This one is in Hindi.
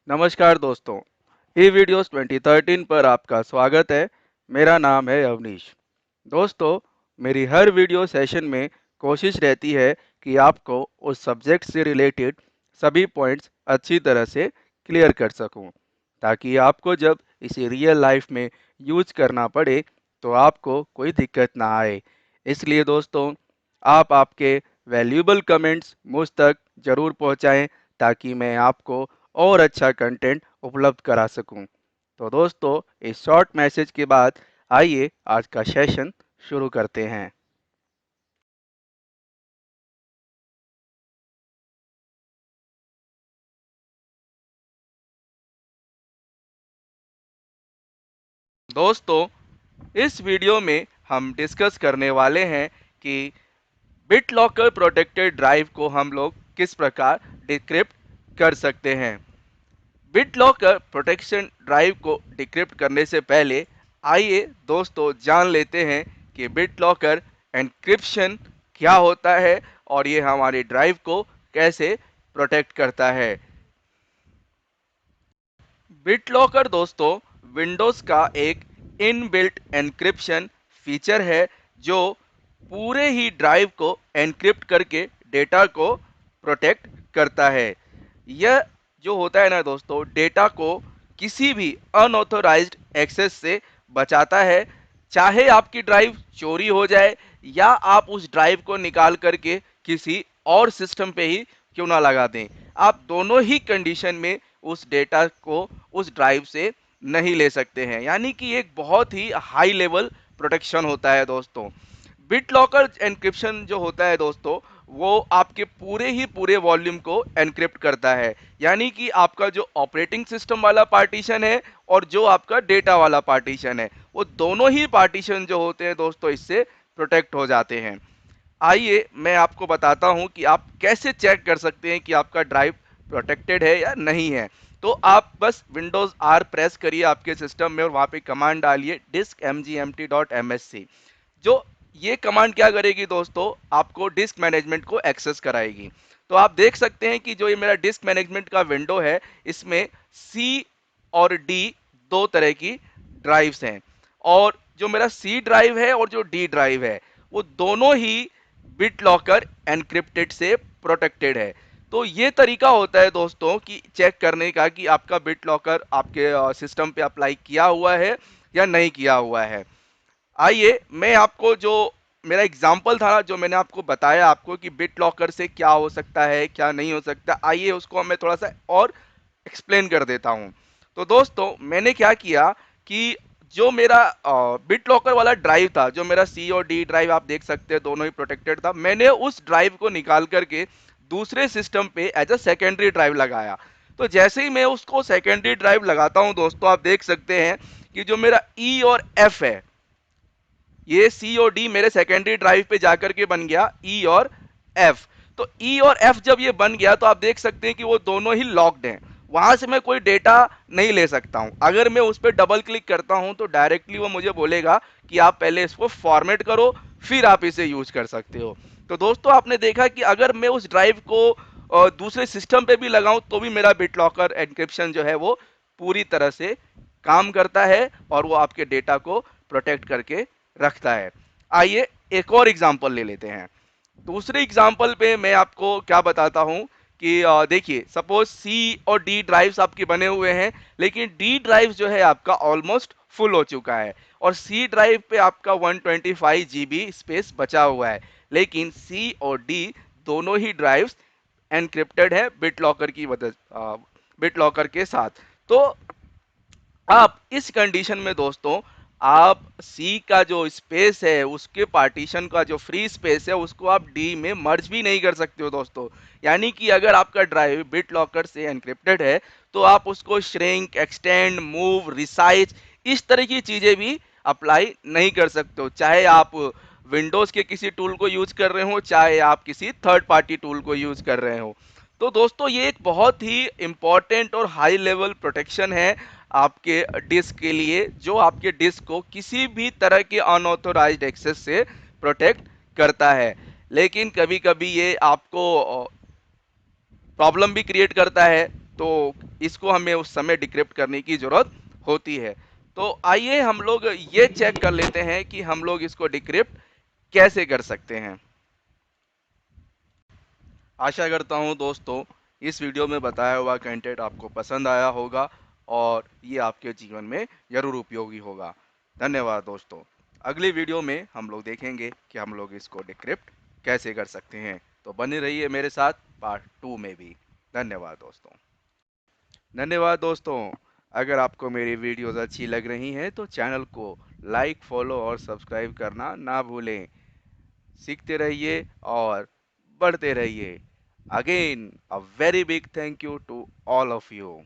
नमस्कार दोस्तों, ई वीडियोस 2013 पर आपका स्वागत है। मेरा नाम है अवनीश। दोस्तों, मेरी हर वीडियो सेशन में कोशिश रहती है कि आपको उस सब्जेक्ट से रिलेटेड सभी पॉइंट्स अच्छी तरह से क्लियर कर सकूं, ताकि आपको जब इसे रियल लाइफ में यूज करना पड़े तो आपको कोई दिक्कत ना आए। इसलिए दोस्तों, आप आपके वैल्यूएबल कमेंट्स मुझ तक ज़रूर पहुंचाएं, ताकि मैं आपको और अच्छा कंटेंट उपलब्ध करा सकूं। तो दोस्तों, इस शॉर्ट मैसेज के बाद आइए आज का सेशन शुरू करते हैं। दोस्तों, इस वीडियो में हम डिस्कस करने वाले हैं कि बिटलॉकर प्रोटेक्टेड ड्राइव को हम लोग किस प्रकार डिक्रिप्ट कर सकते हैं। बिटलॉकर प्रोटेक्शन ड्राइव को डिक्रिप्ट करने से पहले आइए दोस्तों जान लेते हैं कि बिटलॉकर एन्क्रिप्शन क्या होता है और ये हमारे ड्राइव को कैसे प्रोटेक्ट करता है। बिटलॉकर दोस्तों विंडोज का एक इनबिल्ट एन्क्रिप्शन फीचर है जो पूरे ही ड्राइव को एन्क्रिप्ट करके डेटा को प्रोटेक्ट करता है। यह जो होता है ना दोस्तों, डेटा को किसी भी अनऑथोराइज्ड एक्सेस से बचाता है। चाहे आपकी ड्राइव चोरी हो जाए या आप उस ड्राइव को निकाल करके किसी और सिस्टम पे ही क्यों ना लगा दें, आप दोनों ही कंडीशन में उस डेटा को उस ड्राइव से नहीं ले सकते हैं। यानी कि एक बहुत ही हाई लेवल प्रोटेक्शन होता है दोस्तों। बिटलॉकर एन्क्रिप्शन जो होता है दोस्तों, वो आपके पूरे ही पूरे वॉल्यूम को एनक्रिप्ट करता है। यानी कि आपका जो ऑपरेटिंग सिस्टम वाला पार्टीशन है और जो आपका डेटा वाला पार्टीशन है, वो दोनों ही पार्टीशन जो होते हैं दोस्तों इससे प्रोटेक्ट हो जाते हैं। आइए मैं आपको बताता हूं कि आप कैसे चेक कर सकते हैं कि आपका ड्राइव प्रोटेक्टेड है या नहीं है। तो आप बस विंडोज आर प्रेस करिए आपके सिस्टम में और वहां पे कमांड डालिए disk mgmt.msc। जो ये कमांड क्या करेगी दोस्तों, आपको डिस्क मैनेजमेंट को एक्सेस कराएगी। तो आप देख सकते हैं कि जो ये मेरा डिस्क मैनेजमेंट का विंडो है, इसमें सी और डी दो तरह की ड्राइव्स हैं। और जो मेरा सी ड्राइव है और जो डी ड्राइव है, वो दोनों ही बिट लॉकर एनक्रिप्टेड से प्रोटेक्टेड है। तो ये तरीका होता है दोस्तों कि चेक करने का कि आपका बिट लॉकर आपके सिस्टम पे अप्लाई किया हुआ है या नहीं किया हुआ है। आइए मैं आपको जो मेरा एग्जाम्पल था, जो मैंने आपको बताया आपको कि बिट लॉकर से क्या हो सकता है क्या नहीं हो सकता, आइए उसको मैं थोड़ा सा और एक्सप्लेन कर देता हूं। तो दोस्तों मैंने क्या किया कि जो मेरा बिट लॉकर वाला ड्राइव था, जो मेरा सी और डी ड्राइव आप देख सकते हैं दोनों ही प्रोटेक्टेड था, मैंने उस ड्राइव को निकाल करके दूसरे सिस्टम पे एज अ सेकेंडरी ड्राइव लगाया। तो जैसे ही मैं उसको सेकेंडरी ड्राइव लगाता हूं दोस्तों, आप देख सकते हैं कि जो मेरा ई और एफ है, ये सी और डी मेरे सेकेंडरी ड्राइव पे जाकर के बन गया ई और एफ। तो ई और एफ जब ये बन गया तो आप देख सकते हैं कि वो दोनों ही लॉक्ड हैं। वहां से मैं कोई डेटा नहीं ले सकता हूं। अगर मैं उस पर डबल क्लिक करता हूं तो डायरेक्टली वो मुझे बोलेगा कि आप पहले इसको फॉर्मेट करो, फिर आप इसे यूज कर सकते हो। तो दोस्तों आपने देखा कि अगर मैं उस ड्राइव को दूसरे सिस्टम पे भी लगाऊं तो भी मेरा बिट लॉकर एन्क्रिप्शन जो है वो पूरी तरह से काम करता है और वो आपके डेटा को प्रोटेक्ट करके रखता है। आइए एक और एग्जांपल ले लेते हैं। दूसरे एग्जांपल पे मैं आपको क्या बताता हूं कि देखिए सपोज सी और डी ड्राइव्स आपके बने हुए हैं, लेकिन डी ड्राइव जो है आपका ऑलमोस्ट फुल हो चुका है और सी ड्राइव पे आपका 125 जीबी स्पेस बचा हुआ है। लेकिन सी और डी दोनों ही ड्राइव्स एनक्रिप्टेड है बिट लॉकर की वजह बिट लॉकर के साथ। तो आप इस कंडीशन में दोस्तों, आप सी का जो स्पेस है, उसके पार्टीशन का जो फ्री स्पेस है, उसको आप डी में मर्ज भी नहीं कर सकते हो दोस्तों। यानी कि अगर आपका ड्राइव बिट लॉकर से एनक्रिप्टेड है तो आप उसको श्रिंक, एक्सटेंड, मूव, रिसाइज इस तरह की चीजें भी अप्लाई नहीं कर सकते हो। चाहे आप विंडोज के किसी टूल को यूज कर रहे हो, चाहे आप किसी थर्ड पार्टी टूल को यूज कर रहे हो। तो दोस्तों ये एक बहुत ही इंपॉर्टेंट और हाई लेवल प्रोटेक्शन है आपके डिस्क के लिए, जो आपके डिस्क को किसी भी तरह के अनऑथोराइज्ड एक्सेस से प्रोटेक्ट करता है। लेकिन कभी कभी ये आपको प्रॉब्लम भी क्रिएट करता है। तो इसको हमें उस समय डिक्रिप्ट करने की ज़रूरत होती है। तो आइए हम लोग ये चेक कर लेते हैं कि हम लोग इसको डिक्रिप्ट कैसे कर सकते हैं। आशा करता हूँ दोस्तों इस वीडियो में बताया हुआ कंटेंट आपको पसंद आया होगा और ये आपके जीवन में ज़रूर उपयोगी होगा। धन्यवाद दोस्तों। अगली वीडियो में हम लोग देखेंगे कि हम लोग इसको डिक्रिप्ट कैसे कर सकते हैं। तो बने रहिए मेरे साथ पार्ट 2 में भी। धन्यवाद दोस्तों। धन्यवाद दोस्तों। अगर आपको मेरी वीडियोस अच्छी लग रही हैं तो चैनल को लाइक, फॉलो और सब्सक्राइब करना ना भूलें। सीखते रहिए और बढ़ते रहिए। Again a very big thank you to all of you.